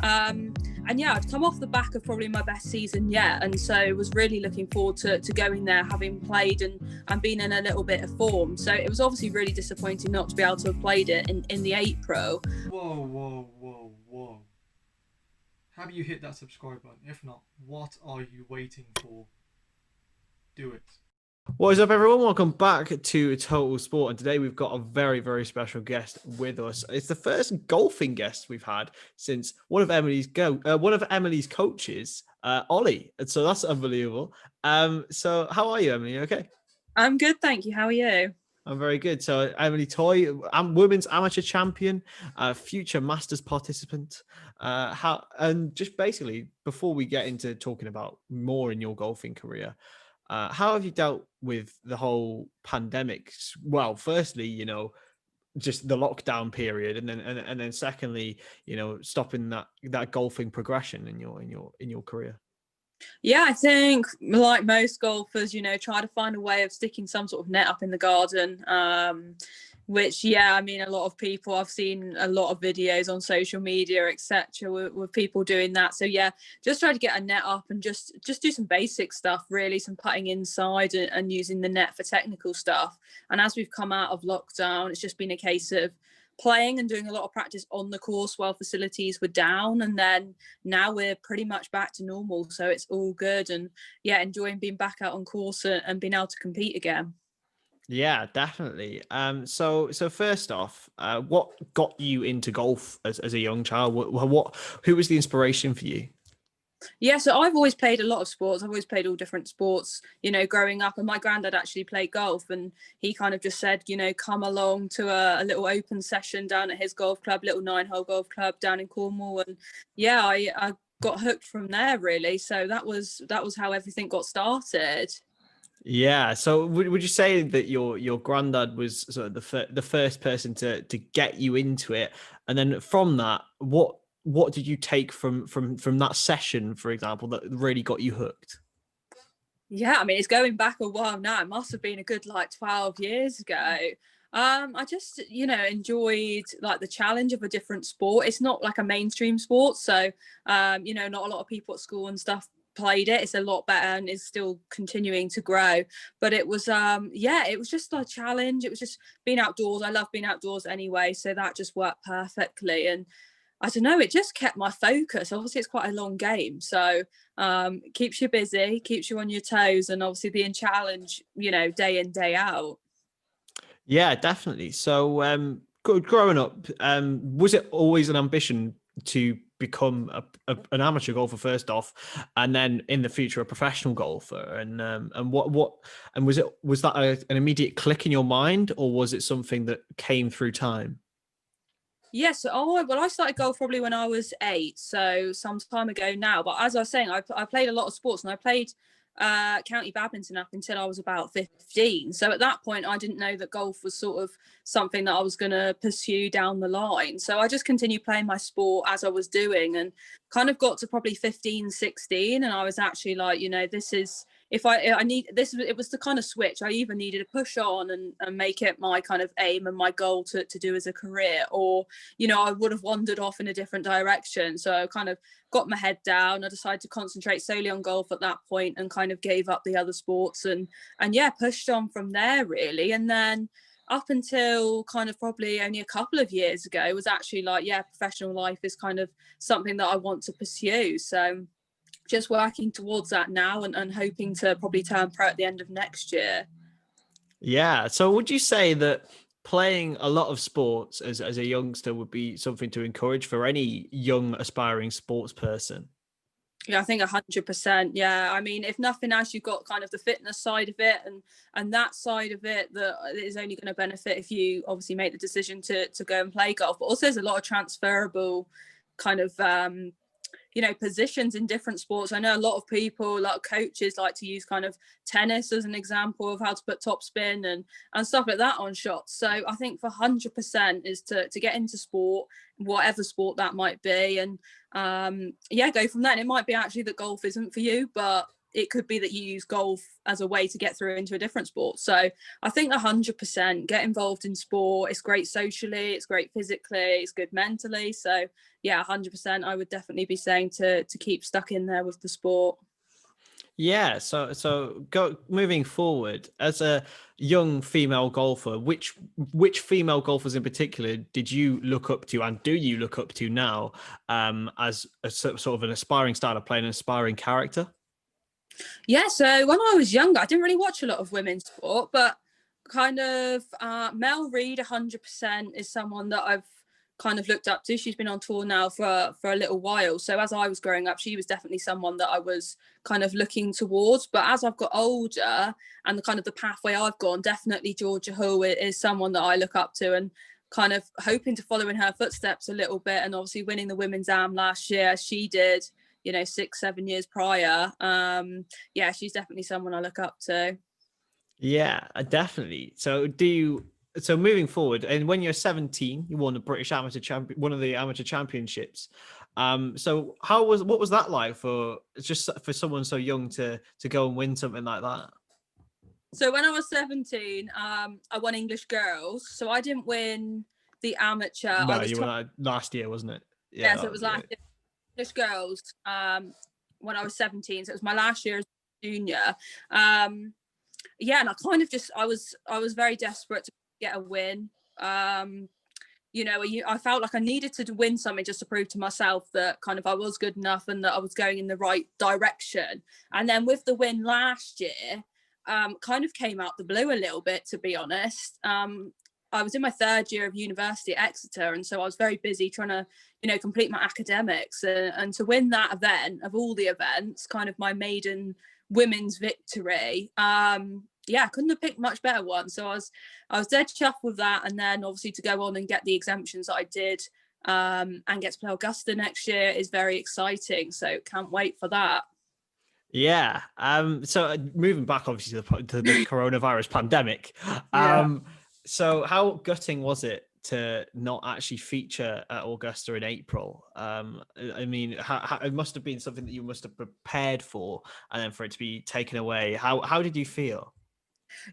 And yeah, I'd come off the back of probably my best season yet, and so was really looking forward to going there, having played and been in a little bit of form. So it was obviously really disappointing not to be able to have played it in the April. Whoa. Have you hit that subscribe button? If not, what are you waiting for? Do it. What is up, everyone? Welcome back to Total Sport, and today we've got a very, very special guest with us. It's the first golfing guest we've had since one of Emily's coaches, Ollie. And so that's unbelievable. So how are you, Emily? Okay. I'm good, thank you. How are you? I'm very good. So Emily Toy, women's amateur champion, future Masters participant. And just basically before we get into talking about more in your golfing career. How have you dealt with the whole pandemic? Well, firstly, just the lockdown period, and then secondly, stopping that golfing progression in your career. Yeah, I think like most golfers, try to find a way of sticking some sort of net up in the garden. Which, yeah, I mean, a lot of people, I've seen a lot of videos on social media, etc., with people doing that. So yeah, just try to get a net up and just do some basic stuff, really, some putting inside and using the net for technical stuff. And as we've come out of lockdown, it's just been a case of playing and doing a lot of practice on the course while facilities were down, and then now we're pretty much back to normal, so it's all good. And yeah, enjoying being back out on course and being able to compete again. Yeah, definitely. So first off, what got you into golf as a young child? Who was the inspiration for you? Yeah, so I've always played a lot of sports. I've always played all different sports, growing up. And my granddad actually played golf, and he kind of just said, come along to a little open session down at his golf club, little 9-hole golf club down in Cornwall. And yeah, I got hooked from there, really. So that was how everything got started. Yeah. So would you say that your granddad was sort of the first person to get you into it, and then from that, what did you take from that session, for example, that really got you hooked? Yeah, I mean, it's going back a while now. It must have been a good 12 years ago. I just, enjoyed like the challenge of a different sport. It's not like a mainstream sport, so not a lot of people at school and stuff played it. It's a lot better and is still continuing to grow. But it was it was just a challenge. It was just being outdoors. I love being outdoors anyway, so that just worked perfectly. And I don't know, it just kept my focus. Obviously it's quite a long game, so keeps you busy, keeps you on your toes, and obviously being challenged, day in, day out. Yeah, definitely. So growing up, was it always an ambition to become an amateur golfer first off, and then in the future a professional golfer? And was that an immediate click in your mind, or was it something that came through time? Yes, I started golf probably when I was 8, so some time ago now. But as I was saying, I played a lot of sports, and I played county badminton up until I was about 15. So at that point, I didn't know that golf was sort of something that I was going to pursue down the line. So I just continued playing my sport as I was doing, and kind of got to probably 15, 16, and I was actually like, this is, if I need this, it was the kind of switch. I either needed to push on and make it my kind of aim and my goal to do as a career, or I would have wandered off in a different direction. So I kind of got my head down. I decided to concentrate solely on golf at that point, and kind of gave up the other sports and yeah, pushed on from there, really. And then up until kind of probably only a couple of years ago, it was actually like, yeah, professional life is kind of something that I want to pursue. So just working towards that now, and hoping to probably turn pro at the end of next year. Yeah. So would you say that playing a lot of sports as a youngster would be something to encourage for any young aspiring sports person? Yeah, I think 100%. Yeah, I mean, if nothing else, you've got kind of the fitness side of it, and that side of it that is only going to benefit if you obviously make the decision to go and play golf. But also, there's a lot of transferable kind of positions in different sports. I know a lot of people, a lot of coaches like to use kind of tennis as an example of how to put topspin and stuff like that on shots. So I think for 100% is to get into sport, whatever sport that might be, and go from there. And it might be actually that golf isn't for you, but it could be that you use golf as a way to get through into a different sport. So I think 100% get involved in sport. It's great socially, it's great physically, it's good mentally. So yeah, 100%. I would definitely be saying to keep stuck in there with the sport. Yeah, so moving forward as a young female golfer, which female golfers in particular did you look up to, and do you look up to now, as a sort of an aspiring star of playing an aspiring character? Yeah, so when I was younger, I didn't really watch a lot of women's sport, but kind of Mel Reid 100% is someone that I've kind of looked up to. She's been on tour now for a little while. So as I was growing up, she was definitely someone that I was kind of looking towards. But as I've got older and the kind of the pathway I've gone, definitely Georgia Hull is someone that I look up to and kind of hoping to follow in her footsteps a little bit. And obviously winning the Women's Am last year, as she did, 6-7 years prior. Yeah, she's definitely someone I look up to. Yeah, definitely. So moving forward, and when you're 17, you won the British Amateur Champion, one of the amateur championships. So what was that like for someone so young to go and win something like that? So when I was 17, I won English Girls. So I didn't win the amateur. No, you won last year, wasn't it? Yeah, so it was last year. English Girls when I was 17. So it was my last year as a junior. Yeah, and I kind of I was very desperate to get a win. I felt like I needed to win something just to prove to myself that kind of I was good enough and that I was going in the right direction. And then with the win last year, kind of came out the blue a little bit, to be honest. I was in my third year of university at Exeter, and so I was very busy trying to, complete my academics, and to win that event of all the events, kind of my maiden women's victory. Yeah, I couldn't have picked much better one. So I was dead chuffed with that, and then obviously to go on and get the exemptions that I did, and get to play Augusta next year is very exciting. So can't wait for that. Yeah. So moving back obviously to the coronavirus pandemic. Yeah. So how gutting was it to not actually feature at Augusta in April? I mean, it must have been something that you must have prepared for, and then for it to be taken away. How did you feel?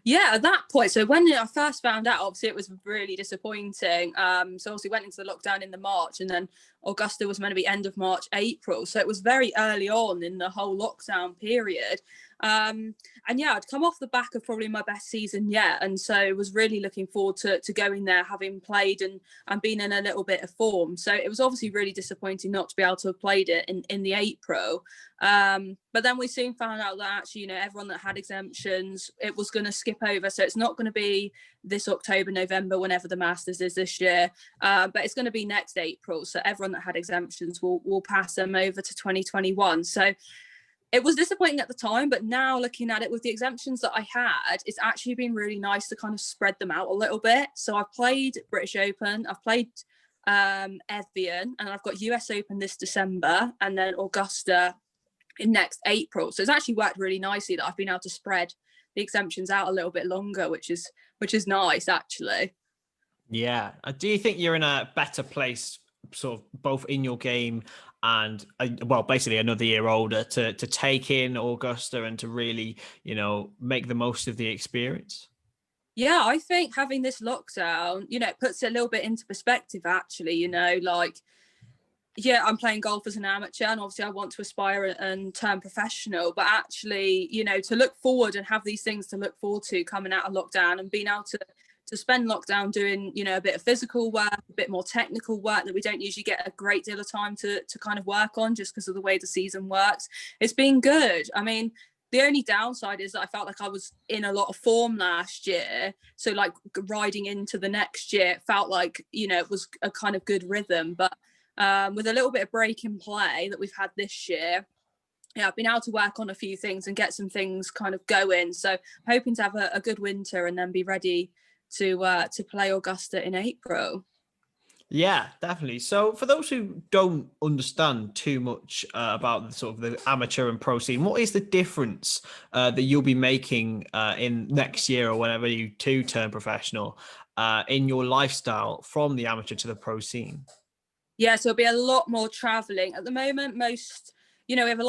Yeah, at that point, so when I first found out, obviously it was really disappointing. So obviously went into the lockdown in the March, and then Augusta was meant to be end of March, April. So it was very early on in the whole lockdown period. And yeah, I'd come off the back of probably my best season yet. And so was really looking forward to going there, having played and been in a little bit of form. So it was obviously really disappointing not to be able to have played it in the April. But then we soon found out that actually, everyone that had exemptions, it was going to skip over. So it's not going to be this October, November, whenever the Masters is this year, but it's going to be next April. So everyone that had exemptions will pass them over to 2021. So it was disappointing at the time, but now looking at it with the exemptions that I had, it's actually been really nice to kind of spread them out a little bit. So I've played British Open, I've played Evian, and I've got US Open this December, and then Augusta in next April. So it's actually worked really nicely that I've been able to spread the exemptions out a little bit longer, which is nice actually. Yeah. Do you think you're in a better place, sort of both in your game and basically another year older, to take in Augusta and to really, make the most of the experience? Yeah, I think having this lockdown, it puts it a little bit into perspective actually, yeah, I'm playing golf as an amateur, and obviously I want to aspire and turn professional, but actually, to look forward and have these things to look forward to coming out of lockdown, and being able to spend lockdown doing, a bit of physical work, a bit more technical work that we don't usually get a great deal of time to kind of work on just because of the way the season works. It's been good. I mean, the only downside is that I felt like I was in a lot of form last year. So like riding into the next year, it felt like, it was a kind of good rhythm. But with a little bit of break in play that we've had this year, yeah, I've been able to work on a few things and get some things kind of going. So hoping to have a good winter and then be ready to play Augusta in April. Yeah, definitely. So for those who don't understand too much about the sort of the amateur and pro scene, what is the difference that you'll be making in next year or whenever you do turn professional in your lifestyle from the amateur to the pro scene? Yeah, so it'll be a lot more traveling. At the moment, most we have a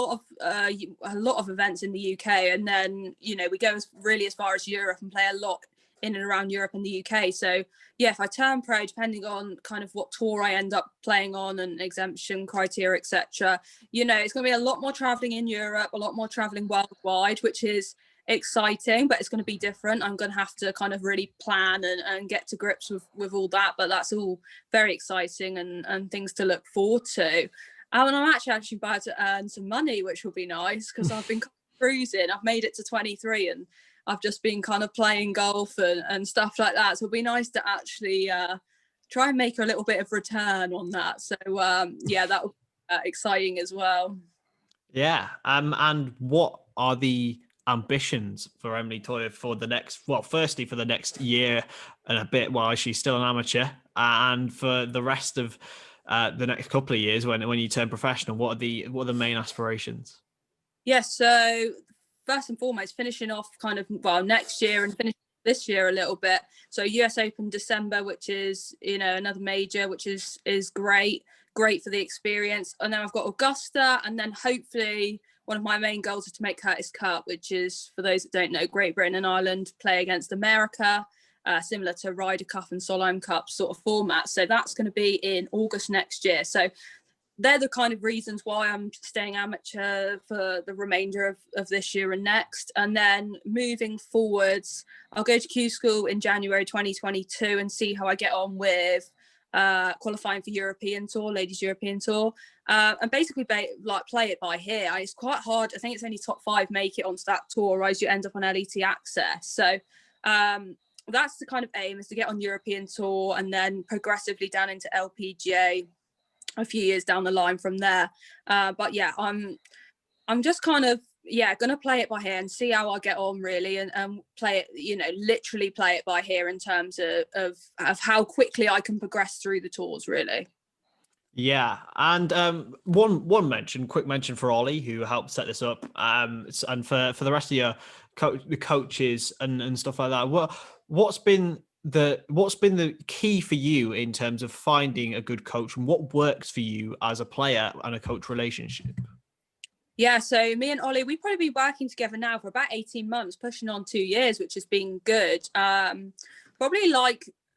lot of events in the UK, and then we go as far as Europe and play a lot in and around Europe and the UK. So yeah, if I turn pro, depending on kind of what tour I end up playing on and exemption criteria, etc., it's going to be a lot more traveling in Europe, a lot more traveling worldwide, which is exciting, but it's going to be different. I'm going to have to kind of really plan and get to grips with all that, but that's all very exciting and things to look forward to. And I'm actually about to earn some money, which will be nice, because I've been cruising. I've made it to 23 and I've just been kind of playing golf and stuff like that. So it'll be nice to actually try and make a little bit of return on that. So yeah, that will be exciting as well. Yeah. And what are the ambitions for Emily Toyer for the next, firstly for the next year and a bit while she's still an amateur, and for the rest of the next couple of years when you turn professional? What are the main aspirations? Yes, so first and foremost, finishing off kind of next year and finishing this year a little bit. So US Open December, which is another major, which is great for the experience. And then I've got Augusta, and then hopefully one of my main goals is to make Curtis Cup, which is, for those that don't know, Great Britain and Ireland play against America, similar to Ryder Cup and Solheim Cup sort of format. So that's going to be in August next year. So they're the kind of reasons why I'm staying amateur for the remainder of this year and next. And then moving forwards, I'll go to Q School in January 2022 and see how I get on with qualifying for European Tour, Ladies European Tour, and basically play it by ear. It's quite hard. I think it's only top 5 make it onto that tour, otherwise you end up on LET access. So that's the kind of aim, is to get on European Tour and then progressively down into LPGA a few years down the line from there. But yeah, I'm just kind of gonna play it by ear and see how I get on, really, and play it, literally play it by ear in terms of how quickly I can progress through the tours, really. Yeah, and quick mention for Ollie, who helped set this up, and for the rest of your the coaches and stuff like that. What's been the key for you in terms of finding a good coach, and what works for you as a player and a coach relationship? Yeah, so me and Ollie, we've probably been working together now for about 18 months, pushing on 2 years, which has been good. Probably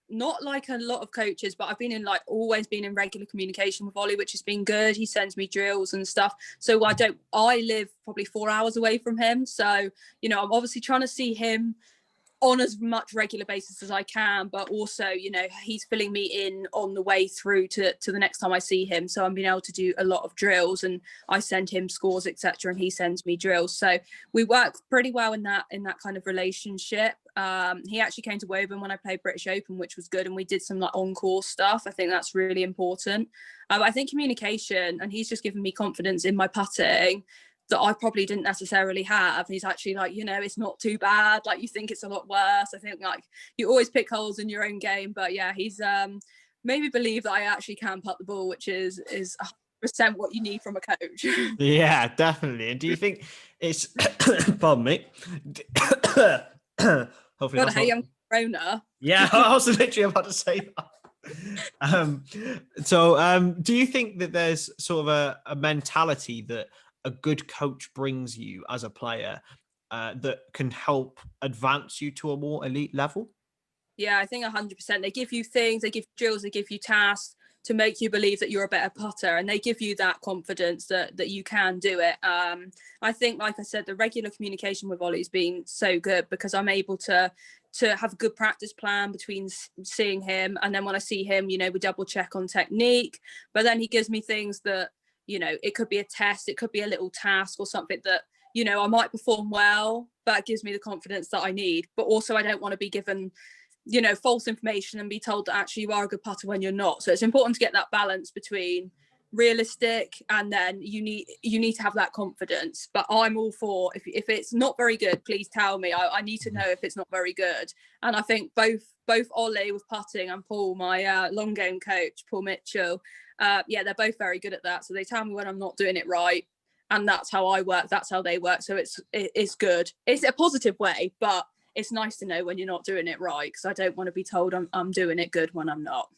not like a lot of coaches, but I've been always been in regular communication with Ollie, which has been good. He sends me drills and stuff. So I live probably 4 hours away from him. So, I'm obviously trying to see him on as much regular basis as I can, but also, he's filling me in on the way through to the next time I see him. So I'm being able to do a lot of drills, and I send him scores, etc., and he sends me drills. So we work pretty well in that kind of relationship. He actually came to Woburn when I played British Open, which was good, and we did some on-course stuff. I think that's really important. I think communication, and he's just given me confidence in my putting that I probably didn't necessarily have. He's actually it's not too bad. You think it's a lot worse. I think you always pick holes in your own game, but yeah, he's made me believe that I actually can putt the ball, which is 100% what you need from a coach. Yeah, definitely. And do you think it's pardon me? Hopefully God, hey, I'm Corona. Yeah, I was literally about to say that. So do you think that there's sort of a mentality that a good coach brings you as a player that can help advance you to a more elite level? Yeah, I think 100%. They give you things, they give drills, they give you tasks to make you believe that you're a better putter, and they give you that confidence that you can do it. I think, like I said, the regular communication with Ollie's been so good, because I'm able to have a good practice plan between seeing him, and then when I see him, we double check on technique, but then he gives me things that, it could be a test, it could be a little task or something that, I might perform well, but it gives me the confidence that I need. But also I don't want to be given, false information and be told that actually you are a good putter when you're not. So it's important to get that balance between realistic and then you need to have that confidence. But I'm all for, if it's not very good, please tell me. I need to know if it's not very good. And I think both Ollie with putting and Paul, my long game coach, Paul Mitchell, they're both very good at that. So they tell me when I'm not doing it right, and that's how I work, that's how they work. So it's good. It's a positive way, but it's nice to know when you're not doing it right, because I don't want to be told I'm doing it good when I'm not.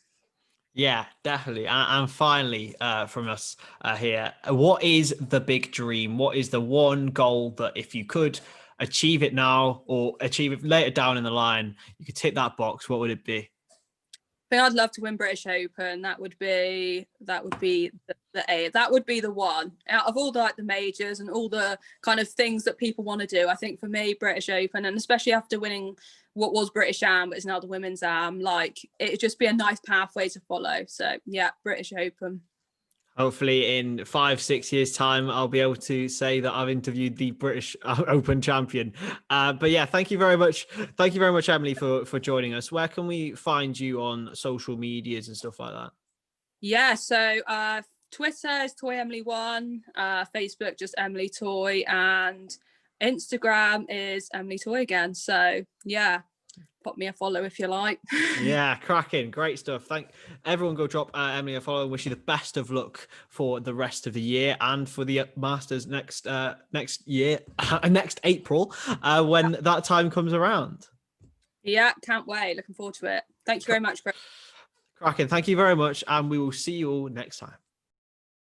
Yeah, definitely. And finally, from us here, what is the big dream? What is the one goal that if you could achieve it now or achieve it later down in the line, you could tick that box? What would it be? I think I'd love to win British Open. That would be the A. That would be the one out of all the majors and all the kind of things that people want to do. I think for me, British Open, and especially after winning what was British Am, but is now the Women's Am, like it'd just be a nice pathway to follow. So yeah, British Open. Hopefully in 5-6 years time, I'll be able to say that I've interviewed the British Open champion. But yeah, thank you very much. Thank you very much, Emily, for joining us. Where can we find you on social medias and stuff like that? Yeah, so Twitter is Toy Emily 1, Facebook just Emily Toy, and Instagram is Emily Toy again. So yeah, pop me a follow if you like. Yeah, cracking. Great stuff. Thank everyone. Go drop Emily a follow. Wish you the best of luck for the rest of the year and for the Masters next year, next April, when that time comes around. Yeah, can't wait. Looking forward to it. Thank you very much, Chris. Cracking. Thank you very much. And we will see you all next time.